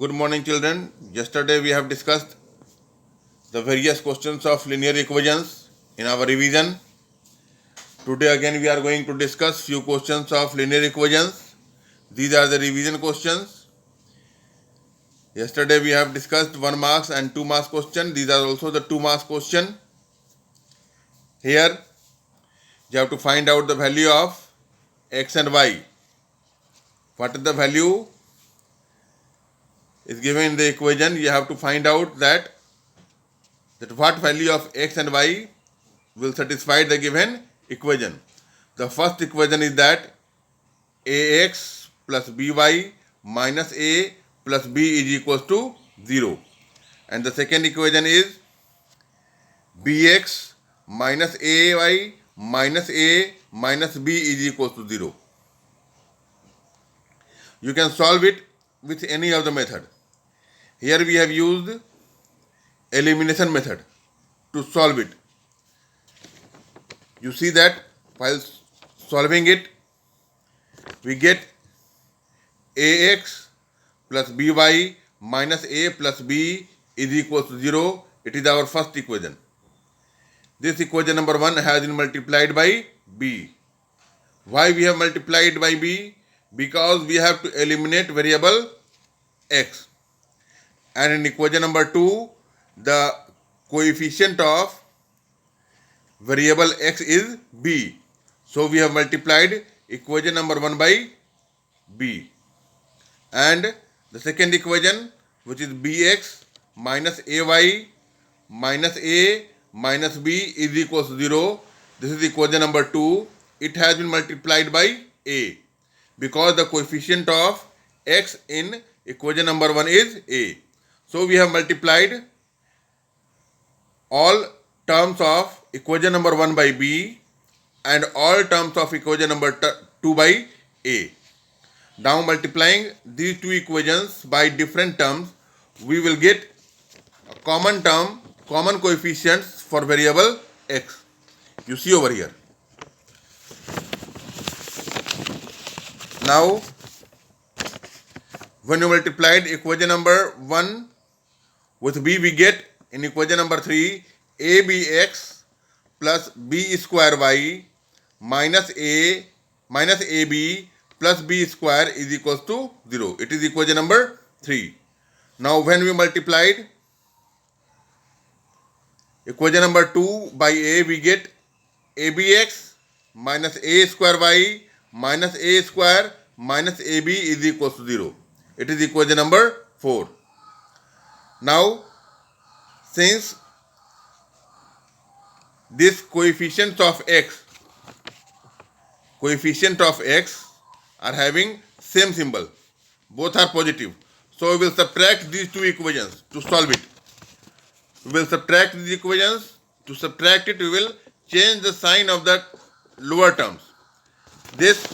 Good morning, children. Yesterday we have discussed the various questions of linear equations in our revision. Today again we are going to discuss few questions of linear equations. These are the revision questions. Yesterday we have discussed 1 marks and 2 marks question. These are also the 2 marks question. Here you have to find out the value of x and y. What is the value is given in the equation. You have to find out that what value of x and y will satisfy the given equation. The first equation is that ax plus by minus a plus b is equals to 0. And the second equation is bx minus ay minus a minus b is equals to 0. You can solve it with any of the method. Here we have used elimination method to solve it. You see that while solving it, we get ax plus by minus a plus b is equals to 0. It is our first equation. This equation number 1 has been multiplied by b. Why we have multiplied by b? Because we have to eliminate variable x. And in equation number 2, the coefficient of variable x is b. So we have multiplied equation number 1 by b. And the second equation, which is bx minus ay minus a minus b is equals to 0. This is equation number 2. It has been multiplied by a because the coefficient of x in equation number 1 is a. So we have multiplied all terms of equation number 1 by b and all terms of equation number 2 by a. Now multiplying these two equations by different terms, we will get a common term, common coefficients for variable x. You see over here. Now, when you multiplied equation number 1 with b, we get in equation number 3 abx plus b square y minus a minus ab plus b square is equals to 0. It is equation number 3. Now when we multiplied equation number 2 by a, we get abx minus a square y minus a square minus ab is equals to 0. It is equation number 4. Now, since this coefficients of x are having same symbol, both are positive, so we will subtract these two equations to solve it. We will subtract these equations. To subtract it, we will change the sign of the lower terms. This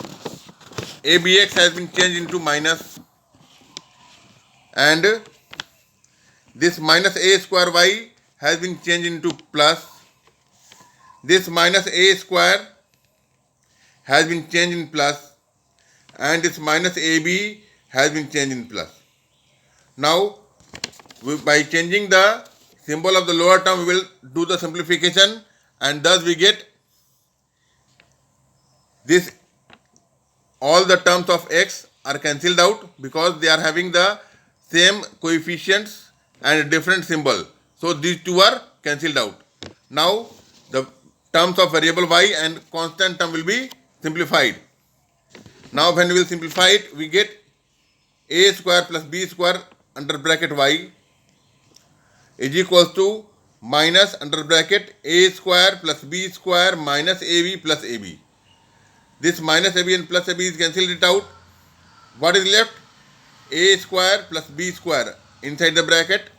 abx has been changed into minus, and this minus a square y has been changed into plus. This minus a square has been changed in plus, and this minus ab has been changed in plus. Now, by changing the symbol of the lower term, we will do the simplification, and thus we get this. All the terms of x are cancelled out because they are having the same coefficients and different symbol. So these two are cancelled out. Now the terms of variable y and constant term will be simplified. Now when we will simplify it, we get a square plus b square under bracket y is equals to minus under bracket a square plus b square minus ab plus ab. This minus ab and plus ab is cancelled it out. What is left? A square plus b square inside the bracket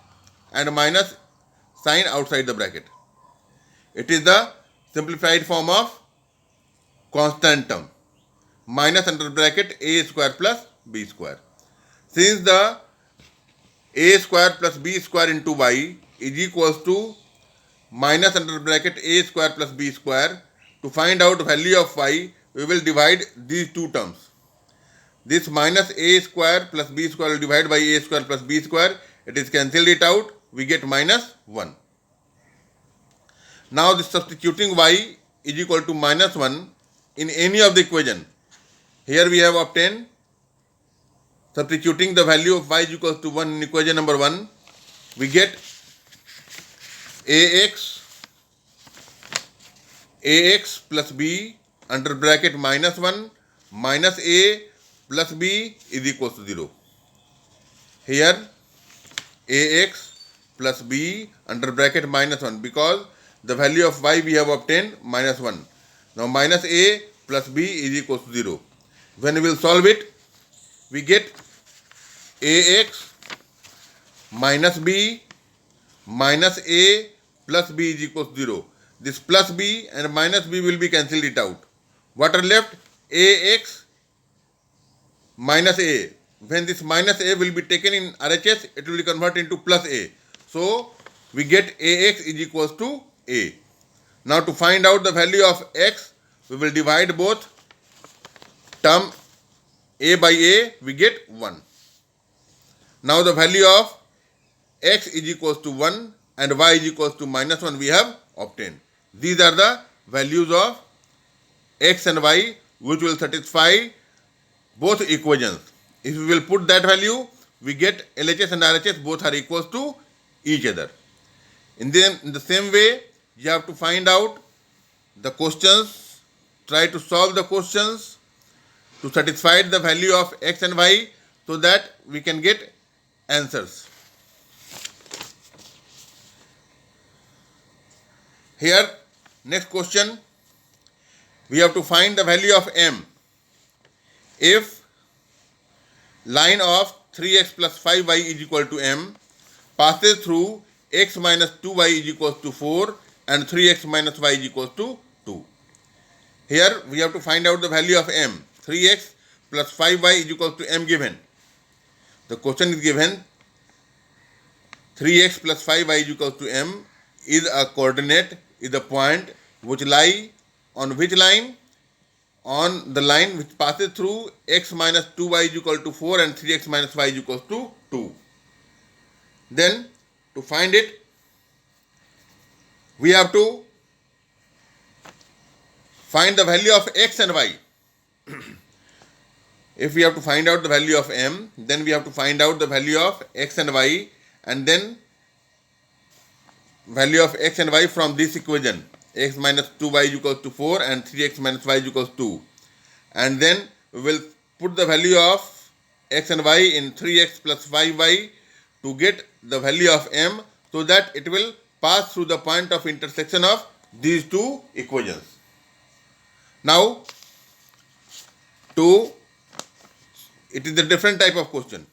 and minus sign outside the bracket. It is the simplified form of constant term. Minus under bracket a square plus b square. Since the a square plus b square into y is equals to minus under bracket a square plus b square, to find out value of y, we will divide these two terms. This minus a square plus b square will divide by a square plus b square. It is cancelled it out. We get minus 1. Now this substituting y is equal to minus 1 in any of the equation. Here we have obtained, substituting the value of y is equal to 1 in equation number 1, we get ax plus b under bracket minus 1 minus a plus b is equal to 0. Here ax plus b under bracket minus 1, because the value of y we have obtained minus 1. Now minus a plus b is equal to 0. When we will solve it, we get ax minus b minus a plus b is equal to 0. This plus b and minus b will be cancelled it out. What are left? Ax minus a. When this minus a will be taken in RHS, it will be converted into plus a. So we get ax is equals to a. Now to find out the value of x, we will divide both term a by a, we get 1. Now the value of x is equals to 1 and y is equals to minus 1 we have obtained. These are the values of x and y which will satisfy both equations. If we will put that value, we get LHS and RHS both are equals to each other. In the same way, you have to find out the questions, try to solve the questions to satisfy the value of x and y so that we can get answers. Here, next question, we have to find the value of m. If line of 3x plus 5y is equal to m passes through x minus 2y is equals to 4 and 3x minus y is equals to 2. Here we have to find out the value of m. 3x plus 5y is equals to m given. The question is given 3x plus 5y is equals to m is a coordinate, is a point which lie on which line? On the line which passes through x minus 2y is equal to 4 and 3x minus y is equals to 2. Then to find it, we have to find the value of x and y. If we have to find out the value of m, then we have to find out the value of x and y, and then value of x and y from this equation. X minus 2y is equals to 4 and 3x minus y is equals to 2. And then we will put the value of x and y in 3x plus 5y to get the value of m, so that it will pass through the point of intersection of these two equations. Now, it is a different type of question.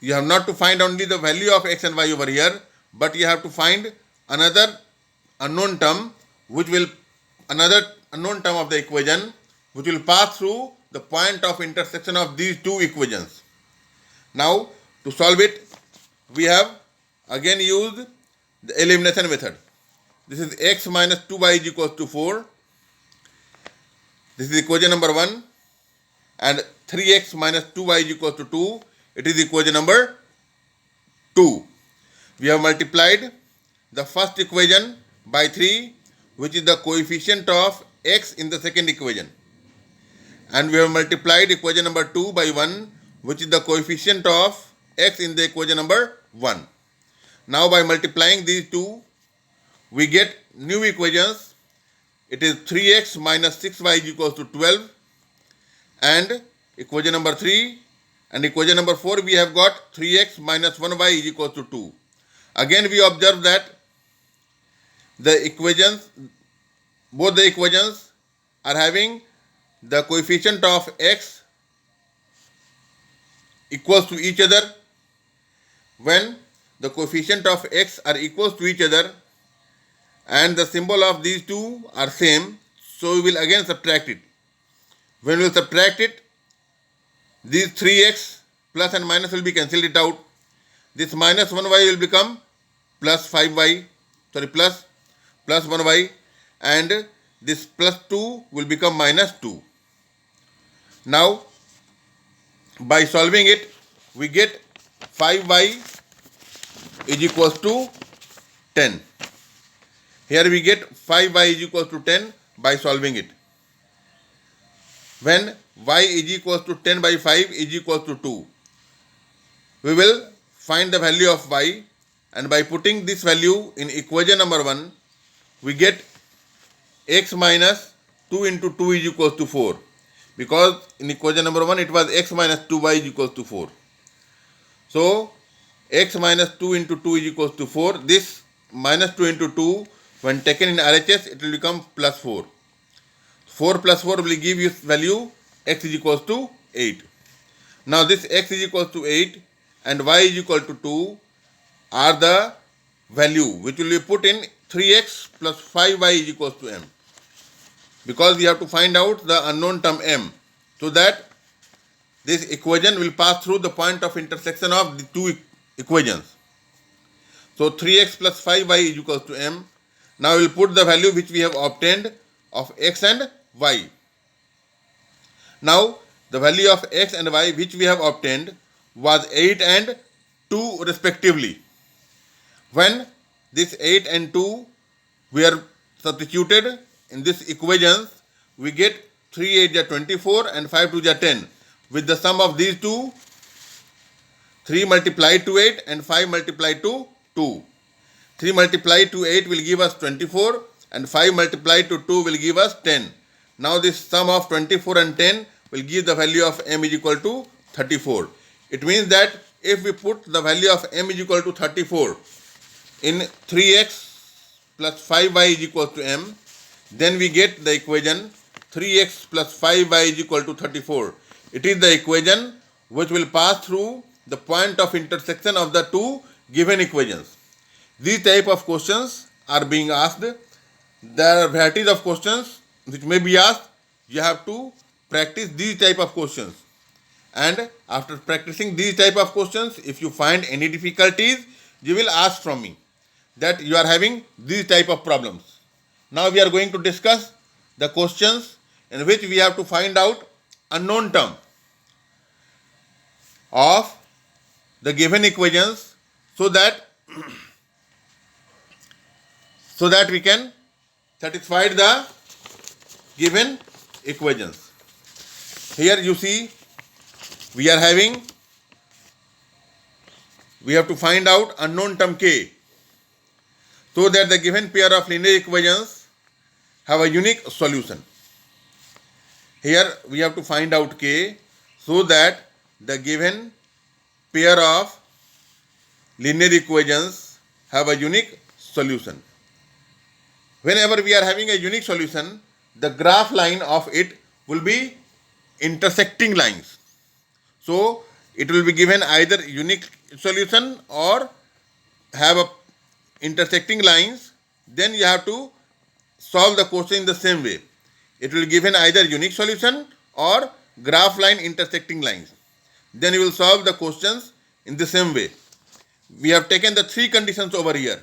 You have not to find only the value of x and y over here, but you have to find another unknown term of the equation which will pass through the point of intersection of these two equations. Now to solve it, we have again used the elimination method. This is x minus 2y is equals to 4. This is equation number 1, and 3x minus 2y is equals to 2. It is equation number 2. We have multiplied the first equation by 3, which is the coefficient of x in the second equation. And we have multiplied equation number 2 by 1, which is the coefficient of x in the equation number 1. Now by multiplying these two, we get new equations. It is 3x minus 6y is equals to 12, and equation number 3, and equation number 4 we have got 3x minus 1y is equals to 2. Again we observe that the equations, both the equations are having the coefficient of x equals to each other. When the coefficient of x are equals to each other and the symbol of these two are same, so we will again subtract it. When we will subtract it, these 3x plus and minus will be cancelled it out. This minus 1y will become plus 5y, plus 1y, and this plus 2 will become minus 2. Now By solving it, we get 5y is equals to 10. Here we get 5y is equals to 10 by solving it. When y is equals to 10 by 5 is equals to 2, we will find the value of y, and by putting this value in equation number 1, we get x minus 2 into 2 is equals to 4. Because in equation number 1 it was x minus 2y is equals to 4. So x minus 2 into 2 is equals to 4. This minus 2 into 2, when taken in RHS, it will become plus 4. 4 plus 4 will give you value x is equals to 8. Now this x is equals to 8 and y is equal to 2 are the value which will be put in 3x plus 5y is equals to m. Because we have to find out the unknown term m, so that this equation will pass through the point of intersection of the two equations. So 3x plus 5y is equals to m. Now we will put the value which we have obtained of x and y. Now the value of x and y which we have obtained was 8 and 2 respectively. When this 8 and 2 were substituted in this equations, we get 3 8 is 24 and 5 2 is 10. With the sum of these two, 3 multiplied to 8 and 5 multiplied to 2. 3 multiplied to 8 will give us 24 and 5 multiplied to 2 will give us 10. Now this sum of 24 and 10 will give the value of m is equal to 34. It means that if we put the value of m is equal to 34 in 3x plus 5y is equal to m, then we get the equation 3x plus 5y is equal to 34. It is the equation which will pass through the point of intersection of the two given equations. These type of questions are being asked. There are varieties of questions which may be asked. You have to practice these type of questions. And after practicing these type of questions, if you find any difficulties, you will ask from me that you are having these type of problems. Now we are going to discuss the questions in which we have to find out unknown term of the given equations so that we can satisfy the given equations. Here you see we have to find out unknown term k, so that the given pair of linear equations have a unique solution. Here we have to find out k, so that the given pair of linear equations have a unique solution. Whenever we are having a unique solution, the graph line of it will be intersecting lines. So it will be given either unique solution or have a intersecting lines. Then you have to solve the question in the same way. It will given either unique solution or graph line intersecting lines. Then you will solve the questions in the same way. We have taken the three conditions over here.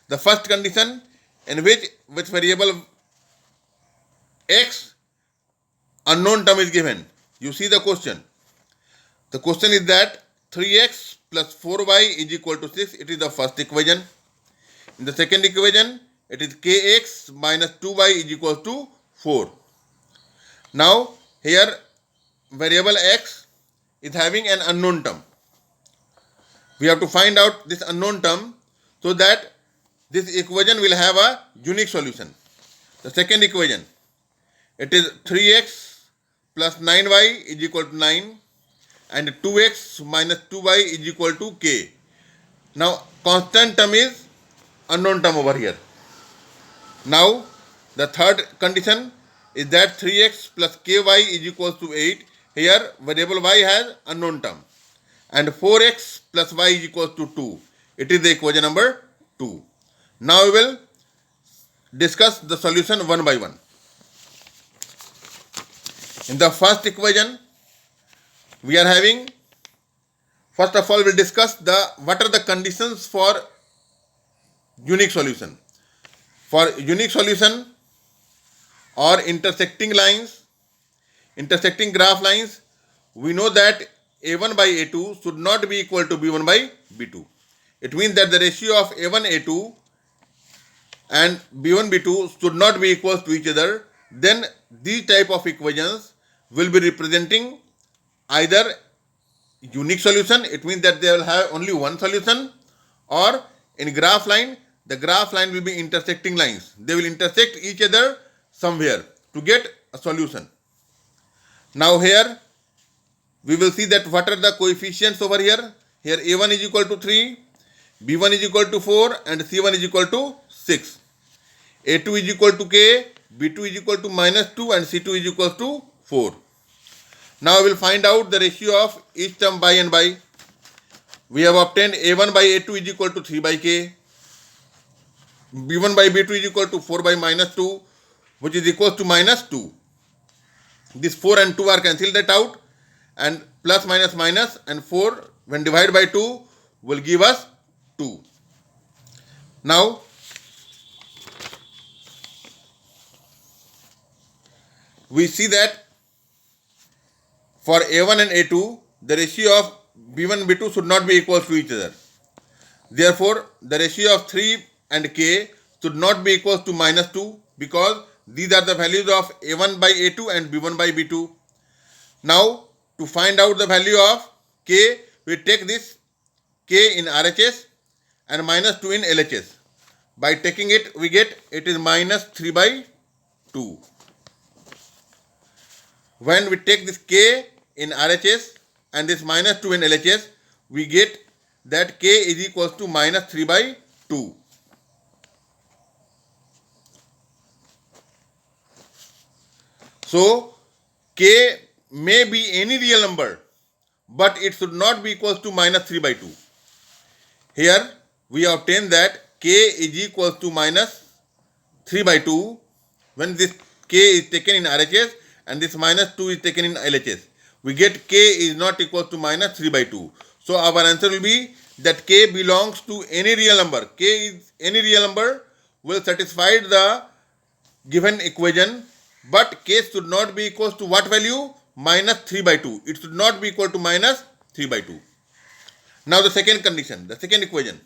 The first condition, in which variable x unknown term is given. You see the question. The question is that 3x plus 4y is equal to 6. It is the first equation. In the second equation, it is kx minus 2y is equal to 4. Now, here variable x is having an unknown term. We have to find out this unknown term so that this equation will have a unique solution. The second equation, it is 3x plus 9y is equal to 9 and 2x minus 2y is equal to k. Now, constant term is unknown term over here. Now, the third condition is that 3x plus ky is equal to 8. Here, variable y has unknown term. And 4x plus y is equal to 2. It is the equation number 2. Now we will discuss the solution one by one. In the first equation, we are having, first of all, we will discuss what are the conditions for unique solution. For unique solution or intersecting lines, intersecting graph lines, we know that A1 by A2 should not be equal to B1 by B2. It means that the ratio of A1 A2 and B1 B2 should not be equal to each other. Then these type of equations will be representing either unique solution, it means that they will have only one solution, or in graph line, the graph line will be intersecting lines. They will intersect each other somewhere to get a solution. Now here we will see that what are the coefficients over here. Here A1 is equal to 3, B1 is equal to 4 and C1 is equal to 6. A2 is equal to K, B2 is equal to -2 and C2 is equal to 4. Now we will find out the ratio of each term by and by. We have obtained A1 by A2 is equal to 3 by K, B1 by B2 is equal to 4 by -2, which is equal to -2. This 4 and 2 are cancelled that out, and plus minus minus and 4 when divided by 2 will give us 2. Now we see that for A1 and A2, the ratio of B1 and B2 should not be equal to each other. Therefore, the ratio of 3 and K should not be equal to -2, because these are the values of A1 by A2 and B1 by B2. Now, to find out the value of K, we take this K in RHS and -2 in LHS. By taking it, we get it is -3 by 2. When we take this K in RHS and this -2 in LHS, we get that K is equal to -3 by 2. So, K may be any real number, but it should not be equal to -3 by 2. Here, we obtain that K is equal to -3 by 2 when this K is taken in RHS and this -2 is taken in LHS. We get K is not equal to -3 by 2. So, our answer will be that K belongs to any real number. K is any real number will satisfy the given equation, but K should not be equal to what value? -3 by 2. It should not be equal to -3 by 2. Now the second condition, the second equation.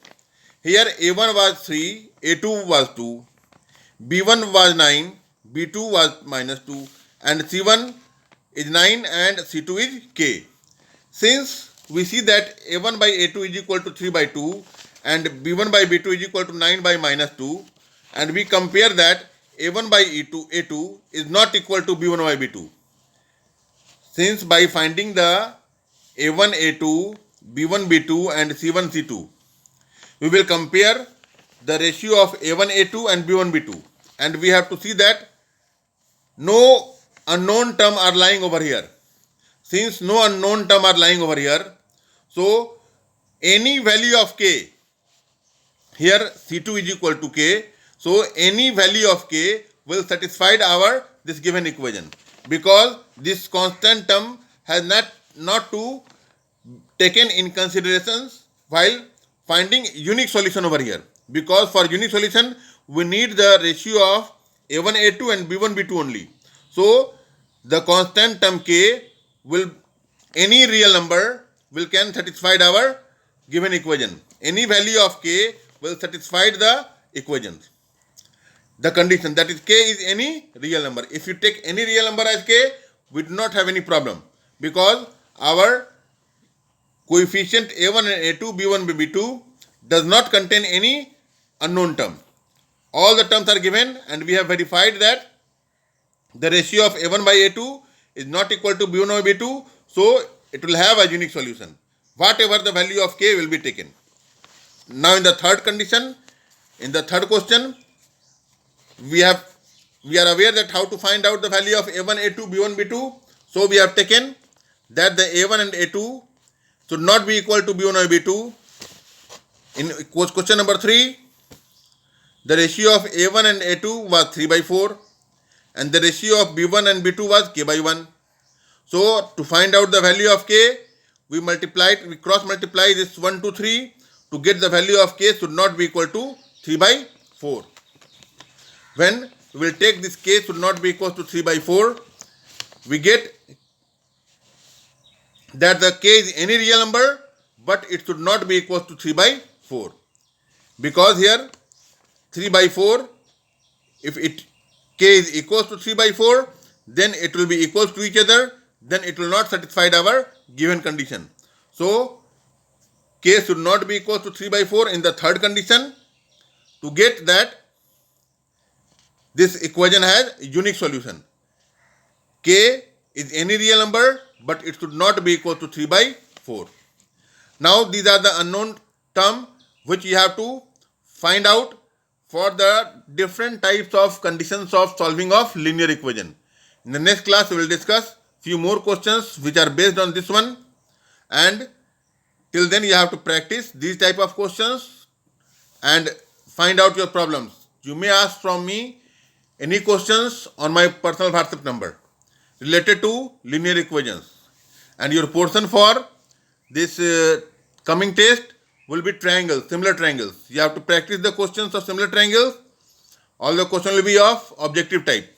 Here A1 was 3, A2 was 2, B1 was 9, B2 was -2 and C1 is 9 and C2 is K. Since we see that A1 by A2 is equal to 3 by 2 and B1 by B2 is equal to 9 by -2, and we compare that A1 by A2 is not equal to B1 by B2. Since by finding the A1 A2, B1 B2 and C1 C2, we will compare the ratio of A1 A2 and B1 B2, and we have to see that no unknown term are lying over here. Since no unknown term are lying over here, so any value of K, here C2 is equal to K, so any value of K will satisfy our this given equation, because this constant term has not to taken in considerations while finding unique solution over here, because for unique solution we need the ratio of A1 A2 and B1 B2 only. So the constant term K will, any real number will can satisfy our given equation. Any value of K will satisfy the equations. The condition, that is K is any real number. If you take any real number as K, we do not have any problem, because our coefficient A1 and A2, B1 and B2 does not contain any unknown term. All the terms are given, and we have verified that the ratio of A1 by A2 is not equal to B1 by B2, so it will have a unique solution. Whatever the value of K will be taken. Now in the third condition, in the third question, we are aware that how to find out the value of A1, A2, B1, B2. So we have taken that the A1 and A2 should not be equal to B1 or B2. In question number 3, the ratio of A1 and A2 was 3 by 4 and the ratio of B1 and B2 was K by 1. So to find out the value of K, we cross multiply this 1 to 3 to get the value of K should not be equal to 3 by 4. When we will take this K should not be equal to 3 by 4, we get that the k is any real number, but it should not be equal to 3 by 4. Because here 3 by 4, if it k is equal to 3 by 4, then it will be equal to each other, then it will not satisfy our given condition. So k should not be equal to 3 by 4 in the third condition. To get that, this equation has a unique solution. K is any real number, but it should not be equal to 3 by 4. Now these are the unknown term which you have to find out for the different types of conditions of solving of linear equation. In the next class we will discuss few more questions which are based on this one, and till then you have to practice these type of questions and find out your problems. You may ask from me any questions on my personal WhatsApp number related to linear equations, and your portion for this coming test will be triangles, similar triangles. You have to practice the questions of similar triangles. All the questions will be of objective type.